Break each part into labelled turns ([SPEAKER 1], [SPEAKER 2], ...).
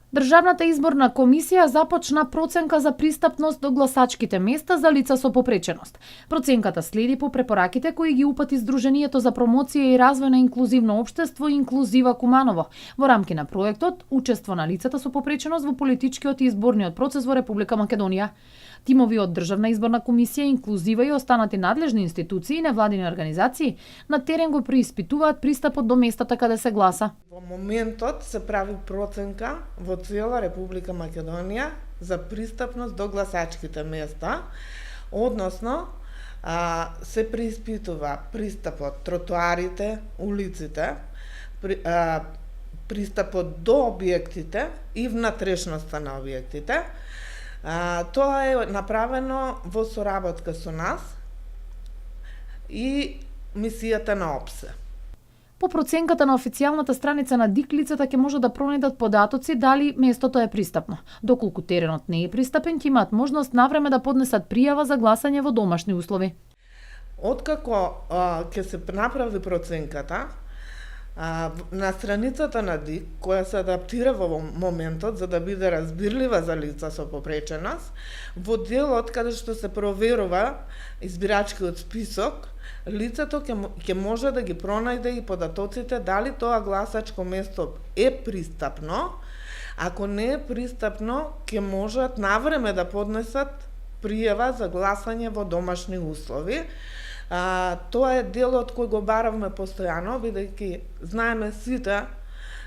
[SPEAKER 1] Државната изборна комисија започна проценка за пристапност до гласачките места за лица со попреченост. Проценката следи по препораките кои ги упати Сдруженијето за промоција и развој на инклузивно општество Инклузива Куманово во рамки на проектот Учество на лицата со попреченост во политичкиот и изборниот процес во Република Македонија. Тимови од Државна изборна комисија, Инклузива и останати надлежни институции и невладини организации на терен го преиспитуваат пристапот до местата каде се гласа.
[SPEAKER 2] Во моментот се прави проценка во цела Република Македонија за пристапност до гласачките места, односно се преиспитува пристапот, тротоарите, улиците, пристапот до објектите и внатрешноста на објектите. Тоа е направено во соработка со нас и мисијата на ОПСЕ.
[SPEAKER 1] По проценката на официјалната страница на ДИК, лицата ќе може да пронајдат податоци дали местото е пристапно. Доколку теренот не е пристапен, ќе имаат можност навреме да поднесат пријава за гласање во домашни услови.
[SPEAKER 2] Откако ќе се направи проценката, на страницата на ДИК, која се адаптира во моментот за да биде разбирлива за лица со попреченост, во делот каде што се проверува избирачкиот список, лицето ќе може да ги пронајде и податоците дали тоа гласачко место е пристапно. Ако не е пристапно, ќе можат навреме да поднесат пријава за гласање во домашни услови. Тоа е делот кој го баравме постојано, бидејќи знаеме сите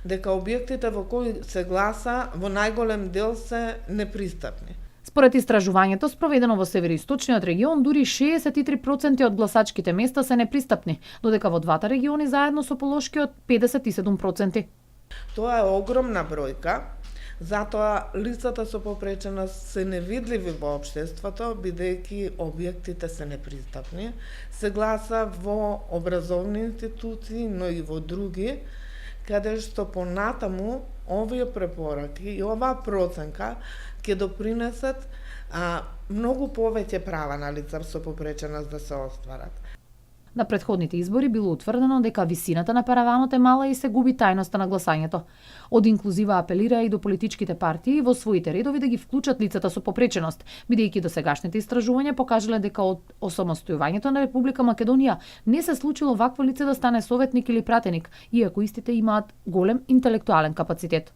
[SPEAKER 2] дека објектите во кои се гласа во најголем дел се непристапни.
[SPEAKER 1] Според истражувањето спроведено во североисточниот регион, дури 63% од гласачките места се непристапни, додека во двата региони заедно со Полошкиот 57%.
[SPEAKER 2] Тоа е огромна бројка, затоа лицата со попреченост се невидливи во општеството, бидејќи објектите се непристапни. Се гласа во образовни институции, но и во други, каде што понатаму овие препораки и оваа проценка ќе допринесат многу повеќе права на лица со попреченост да се остварат.
[SPEAKER 1] На претходните избори било утврдено дека висината на параванот е мала и се губи тајноста на гласањето. Од Инклузива апелира и до политичките партии во своите редови да ги вклучат лицата со попреченост, бидејќи досегашните истражувања покажале дека од осамостојувањето на Република Македонија не се случило вакво лице да стане советник или пратеник, иако истите имаат голем интелектуален капацитет.